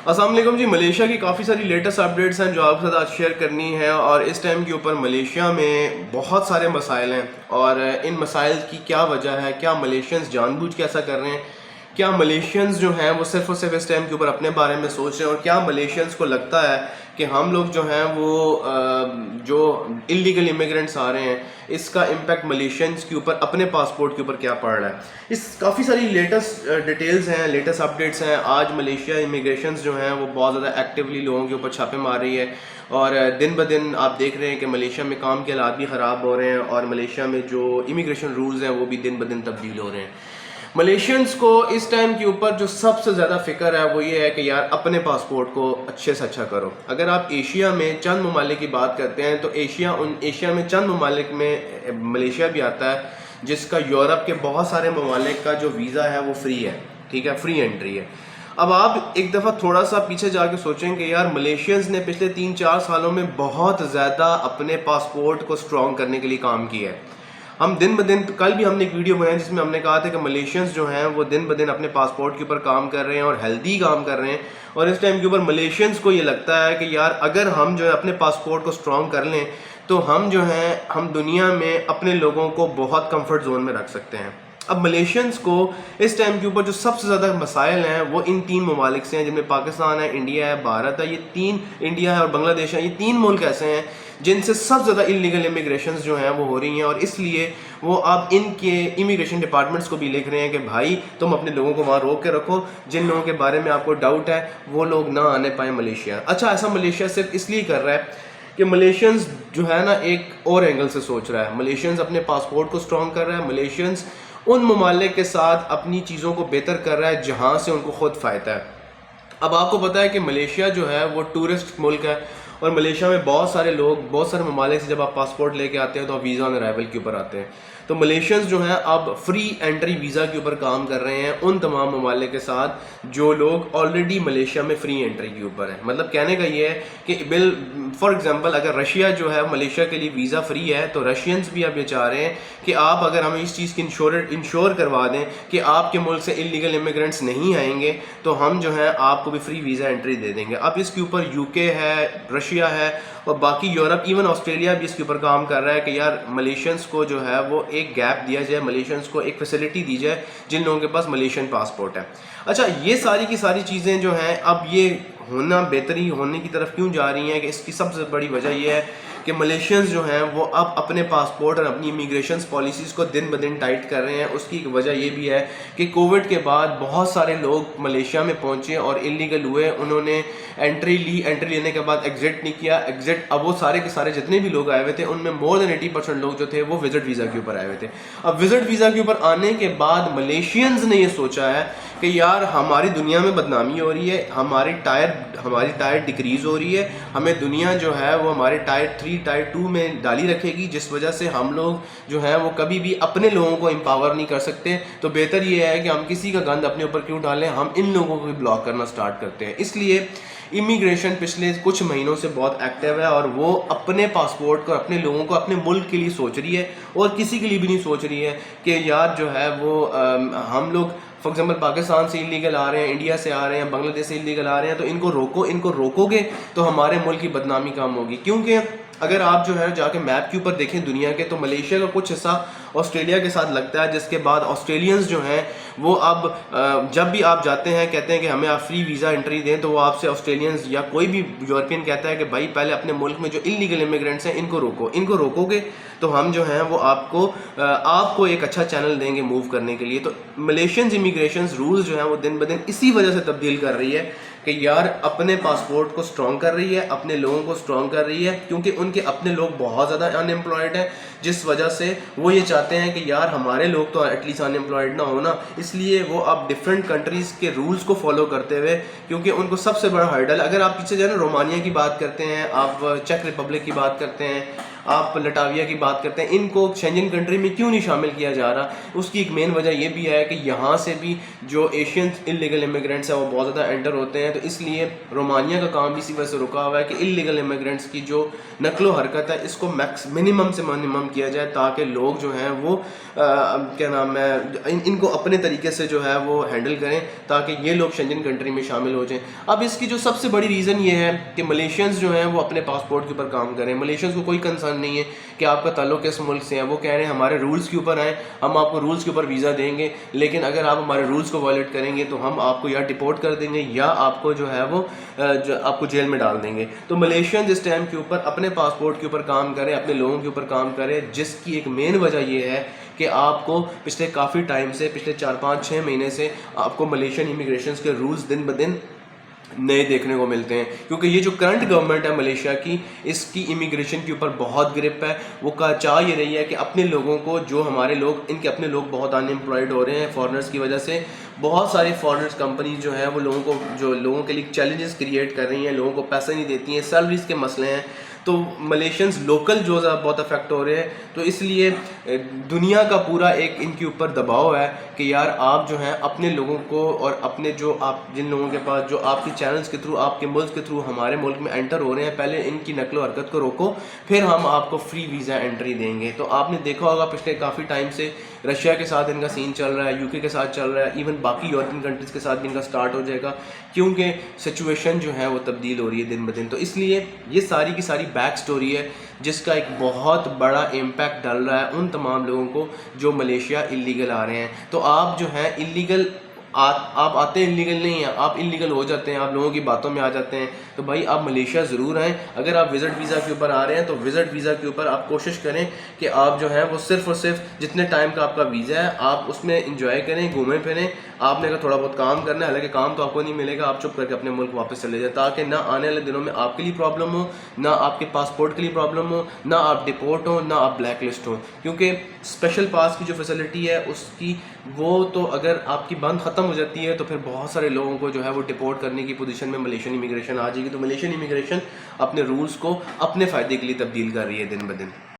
السلام علیکم جی. ملیشیا کی کافی ساری لیٹسٹ اپڈیٹس ہیں جو آپ کے ساتھ آج شیئر کرنی ہے. اور اس ٹائم کے اوپر ملیشیا میں بہت سارے مسائل ہیں اور ان مسائل کی کیا وجہ ہے, کیا ملیشینز جان بوجھ کے ایسا کر رہے ہیں, کیا ملیشینز جو ہیں وہ صرف اور صرف اس ٹائم کے اوپر اپنے بارے میں سوچ رہے ہیں, اور کیا ملیشینز کو لگتا ہے کہ ہم لوگ جو ہیں وہ جو انلیگل امیگرینٹس آ رہے ہیں اس کا امپیکٹ ملیشینز کے اوپر اپنے پاسپورٹ کے اوپر کیا پڑ رہا ہے. اس کافی ساری لیٹسٹ ڈیٹیلز ہیں, لیٹسٹ اپڈیٹس ہیں. آج ملیشیا امیگریشنز جو ہیں وہ بہت زیادہ ایکٹیولی لوگوں کے اوپر چھاپے مار رہی ہے اور دن بدن آپ دیکھ رہے ہیں کہ ملیشیا میں کام کے حالات بھی خراب ہو رہے ہیں اور ملیشیا میں جو امیگریشن رولز ہیں وہ بھی دن بدن تبدیل ہو رہے ہیں. ملیشینز کو اس ٹائم کے اوپر جو سب سے زیادہ فکر ہے وہ یہ ہے کہ یار اپنے پاسپورٹ کو اچھے سے اچھا کرو. اگر آپ ایشیا میں چند ممالک کی بات کرتے ہیں تو ایشیا میں چند ممالک میں ملیشیا بھی آتا ہے جس کا یورپ کے بہت سارے ممالک کا جو ویزا ہے وہ فری ہے, ٹھیک ہے, فری انٹری ہے. اب آپ ایک دفعہ تھوڑا سا پیچھے جا کے سوچیں کہ یار ملیشینز نے پچھلے 3-4 سالوں میں بہت زیادہ اپنے پاسپورٹ کو سٹرونگ کرنے کے لیے کام کیا ہے. ہم دن بدن, کل بھی ہم نے ایک ویڈیو بنائی جس میں ہم نے کہا تھا کہ ملیشینز جو ہیں وہ دن بدن اپنے پاسپورٹ کے اوپر کام کر رہے ہیں اور ہیلدی کام کر رہے ہیں. اور اس ٹائم کے اوپر ملیشینز کو یہ لگتا ہے کہ یار اگر ہم جو ہے اپنے پاسپورٹ کو سٹرونگ کر لیں تو ہم جو ہیں ہم دنیا میں اپنے لوگوں کو بہت کمفرٹ زون میں رکھ سکتے ہیں. اب ملیشینز کو اس ٹائم کے اوپر جو سب سے زیادہ مسائل ہیں وہ ان 3 ممالک سے ہیں جن میں پاکستان ہے, انڈیا ہے, بھارت ہے. یہ 3, انڈیا ہے اور بنگلہ دیش ہے, یہ 3 ملک ایسے ہیں جن سے سب سے زیادہ انلیگل امیگریشنز جو ہیں وہ ہو رہی ہیں. اور اس لیے وہ اب ان کے امیگریشن ڈپارٹمنٹس کو بھی لکھ رہے ہیں کہ بھائی تم اپنے لوگوں کو وہاں روک کے رکھو, جن لوگوں کے بارے میں آپ کو ڈاؤٹ ہے وہ لوگ نہ آنے پائیں ملیشیا. اچھا, ایسا ملیشیا صرف اس لیے کر رہا ہے کہ ملیشینز جو ہے نا ایک اور اینگل سے سوچ رہا ہے. ملیشینز اپنے پاسپورٹ کو سٹرونگ کر رہا ہے, ملیشینز ان ممالک کے ساتھ اپنی چیزوں کو بہتر کر رہا ہے جہاں سے ان کو خود فائدہ ہے. اب آپ کو پتہ ہے کہ ملیشیا جو ہے وہ ٹورسٹ ملک ہے اور ملیشیا میں بہت سارے لوگ, بہت سارے ممالک سے جب آپ پاسپورٹ لے کے آتے ہیں تو آپ ویزا آن ارائیول کے اوپر آتے ہیں. تو ملیشینز جو ہیں اب فری انٹری ویزا کے اوپر کام کر رہے ہیں ان تمام ممالک کے ساتھ جو لوگ آلریڈی ملیشیا میں فری انٹری کے اوپر ہیں. مطلب کہنے کا یہ ہے کہ فار ایگزامپل اگر رشیا جو ہے ملیشیا کے لیے ویزا فری ہے تو رشینز بھی اب یہ چاہ رہے ہیں کہ آپ اگر ہمیں اس چیز کی انشور کروا دیں کہ آپ کے ملک سے انلیگل امیگرینٹس نہیں آئیں گے تو ہم جو ہے آپ کو بھی فری ویزا انٹری دے دیں گے. اب اس کے اوپر UK ہے, رشیا ہے اور باقی یورپ, ایون آسٹریلیا بھی اس کے اوپر کام کر رہا ہے کہ یار ملیشینز کو جو ہے وہ ایک گیپ دیا جائے, ملیشینز کو ایک فیسلٹی دی جائے جن لوگوں کے پاس ملیشین پاسپورٹ ہے. اچھا, یہ ساری کی ساری چیزیں جو ہیں اب یہ ہونا, بہتری ہونے کی طرف کیوں جا رہی ہیں کہ اس کی سب سے بڑی وجہ یہ ہے کہ ملیشینز جو ہیں وہ اب اپنے پاسپورٹ اور اپنی امیگریشن پالیسیز کو دن بدن ٹائٹ کر رہے ہیں. اس کی وجہ یہ بھی ہے کہ کووڈ کے بعد بہت سارے لوگ ملیشیا میں پہنچے اور انلیگل ہوئے, انہوں نے انٹری لی, انٹری لینے کے بعد ایگزٹ نہیں کیا, اب وہ سارے کے سارے جتنے بھی لوگ آئے ہوئے تھے ان میں مور دین 80% لوگ جو تھے وہ وزٹ ویزا کے اوپر آئے ہوئے تھے. اب وزٹ ویزا کے اوپر آنے کے بعد ملیشینز نے یہ سوچا ہے کہ یار ہماری دنیا میں بدنامی ہو رہی ہے, ہماری ٹائر ڈکریز ہو رہی ہے, ہمیں دنیا جو ہے وہ ہمارے ٹائر 3 ٹائر 2 میں ڈالی رکھے گی, جس وجہ سے ہم لوگ جو ہیں وہ کبھی بھی اپنے لوگوں کو امپاور نہیں کر سکتے. تو بہتر یہ ہے کہ ہم کسی کا گند اپنے اوپر کیوں ڈالیں, ہم ان لوگوں کو بھی بلاک کرنا سٹارٹ کرتے ہیں. اس لیے امیگریشن پچھلے کچھ مہینوں سے بہت ایکٹیو ہے اور وہ اپنے پاسپورٹ کو, اپنے لوگوں کو, اپنے ملک کے لیے سوچ رہی ہے اور کسی کے لیے بھی نہیں سوچ رہی ہے کہ یار جو ہے وہ ہم لوگ فار ایگزامپل پاکستان سے انلیگل آ رہے ہیں, انڈیا سے آ رہے ہیں, بنگلہ دیش سے انلیگل آ رہے ہیں تو ان کو روکو گے تو ہمارے ملک کی بدنامی کم ہوگی. کیونکہ اگر آپ جو ہے جا کے میپ کے اوپر دیکھیں دنیا کے تو ملیشیا کا کچھ حصہ آسٹریلیا کے ساتھ لگتا ہے, جس کے بعد آسٹریلینز جو ہیں وہ اب جب بھی آپ جاتے ہیں کہتے ہیں کہ ہمیں آپ فری ویزا انٹری دیں تو وہ آپ سے آسٹریلینز یا کوئی بھی یورپین کہتا ہے کہ بھائی پہلے اپنے ملک میں جو انلیگل امیگرینٹس ہیں ان کو روکو گے تو ہم جو ہیں وہ آپ کو ایک اچھا چینل دیں گے موو کرنے کے لیے. تو ملیشینز امیگریشنز رولز جو ہیں وہ دن بدن اسی وجہ سے تبدیل کر رہی ہے کہ یار اپنے پاسپورٹ کو سٹرونگ کر رہی ہے, اپنے لوگوں کو سٹرونگ کر رہی ہے, کیونکہ ان کے اپنے لوگ بہت زیادہ ان امپلائڈ ہیں, جس وجہ سے وہ یہ چاہتے ہیں کہ یار ہمارے لوگ تو ایٹ لیسٹ ان امپلائڈ نہ ہونا. اس لیے وہ اب ڈفرینٹ کنٹریز کے رولز کو فالو کرتے ہوئے, کیونکہ ان کو سب سے بڑا ہرڈل, اگر آپ پیچھے جو ہے نا رومانیہ کی بات کرتے ہیں, آپ چیک ریپبلک کی بات کرتے ہیں, آپ لٹاویا کی بات کرتے ہیں، ان کو شینجن کنٹری میں کیوں نہیں شامل کیا جا رہا؟ اس کی ایک مین وجہ یہ بھی ہے کہ یہاں سے بھی جو ایشین انلیگل امیگرینٹس ہیں وہ بہت زیادہ انٹر ہوتے ہیں، تو اس لیے رومانیہ کا کام بھی اسی وجہ سے رکا ہوا ہے کہ انلیگل امیگرینٹس کی جو نقل و حرکت ہے اس کو منیمم سے منیمم کیا جائے، تاکہ لوگ جو ہیں وہ کیا نام ہے ان کو اپنے طریقے سے جو ہے وہ ہینڈل کریں، تاکہ یہ لوگ شینجن کنٹری میں شامل ہو جائیں۔ اب اس کی جو سب سے بڑی ریزن یہ ہے کہ ملیشینز جو ہیں وہ اپنے پاسپورٹ کے اوپر کام کریں۔ ملیشینز کو کوئی کنسرن نہیں ہے کہ آپ کا تعلق کس ملک سے ہے، وہ کہہ رہے ہیں ہمارے رولز کے اوپر آئیں، ہم آپ کو رولز کے اوپر ویزا دیں گے، لیکن اگر آپ ہمارے رولز کو وائلیٹ کریں گے تو ہم آپ کو یا ڈپورٹ کر دیں گے یا آپ کو جو ہے وہ آپ کو جیل میں ڈال دیں گے۔ تو ملیشینز اس ٹائم کے اوپر اپنے پاسپورٹ کے اوپر کام کریں، اپنے لوگوں کے اوپر کام کریں، جس کی ایک مین وجہ یہ ہے کہ آپ کو پچھلے کافی ٹائم سے، پچھلے 4-5-6 مہینے سے آپ کو ملیشین امیگریشنز کے رولز دن بدن نئے دیکھنے کو ملتے ہیں، کیونکہ یہ جو کرنٹ گورنمنٹ ہے ملیشیا کی، اس کی امیگریشن کے اوپر بہت گرپ ہے۔ وہ چاہ یہ رہی ہے کہ اپنے لوگوں کو، جو ہمارے لوگ، ان کے اپنے لوگ بہت ان امپلائڈ ہو رہے ہیں فارنرز کی وجہ سے، بہت ساری فارنرز کمپنیز جو ہیں وہ لوگوں کے لیے چیلنجز کریٹ کر رہی ہیں، لوگوں کو پیسے نہیں دیتی ہیں، سیلریز کے مسئلے ہیں، تو ملیشینز لوکل جو بہت افیکٹ ہو رہے ہیں۔ تو اس لیے دنیا کا پورا ایک ان کے اوپر دباؤ ہے کہ یار آپ جو ہیں اپنے لوگوں کو، اور اپنے جو آپ جن لوگوں کے پاس جو آپ کی چینلز کے تھرو، آپ کے ملک کے تھرو ہمارے ملک میں انٹر ہو رہے ہیں، پہلے ان کی نقل و حرکت کو روکو، پھر ہم آپ کو فری ویزا انٹری دیں گے۔ تو آپ نے دیکھا ہوگا پچھلے کافی ٹائم سے رشیا کے ساتھ ان کا سین چل رہا ہے، یو کے ساتھ چل رہا ہے، ایون باقی یورپین کنٹریز کے ساتھ بھی ان کا سٹارٹ ہو جائے گا، کیونکہ سچویشن جو ہے وہ تبدیل ہو رہی ہے دن بدن۔ تو اس لیے یہ ساری کی ساری بیک سٹوری ہے جس کا ایک بہت بڑا امپیکٹ ڈال رہا ہے ان تمام لوگوں کو جو ملیشیا انلیگل آ رہے ہیں۔ تو آپ جو ہیں انلیگل آپ آتے ہیں، انلیگل نہیں ہیں، آپ انلیگل ہو جاتے ہیں، آپ لوگوں کی باتوں میں آ جاتے ہیں، تو بھائی آپ ملیشیا ضرور آئیں۔ اگر آپ وزٹ ویزا کے اوپر آ رہے ہیں تو وزٹ ویزا کے اوپر آپ کوشش کریں کہ آپ جو ہیں وہ صرف اور صرف جتنے ٹائم کا آپ کا ویزا ہے آپ اس میں انجوائے کریں، گھومیں پھریں۔ آپ نے اگر تھوڑا بہت کام کرنا ہے، حالانکہ کام تو آپ کو نہیں ملے گا، آپ چپ کر کے اپنے ملک واپس چلے جائیں، تاکہ نہ آنے والے دنوں میں آپ کے لیے پرابلم ہو، نہ آپ کے پاسپورٹ کے لیے پرابلم ہو، نہ آپ ڈپورٹ ہوں، نہ آپ بلیک لسٹ ہوں۔ کیونکہ اسپیشل پاس کی جو فیسلٹی ہے اس کی، وہ تو اگر آپ کی بند ختم ہو جاتی ہے تو پھر بہت سارے لوگوں کو جو ہے وہ ڈپورٹ کرنے کی پوزیشن میں ملیشین امیگریشن آ جائے گی۔ تو ملیشین امیگریشن اپنے رولز کو اپنے فائدے کے لیے تبدیل کر رہی ہے دن بدن۔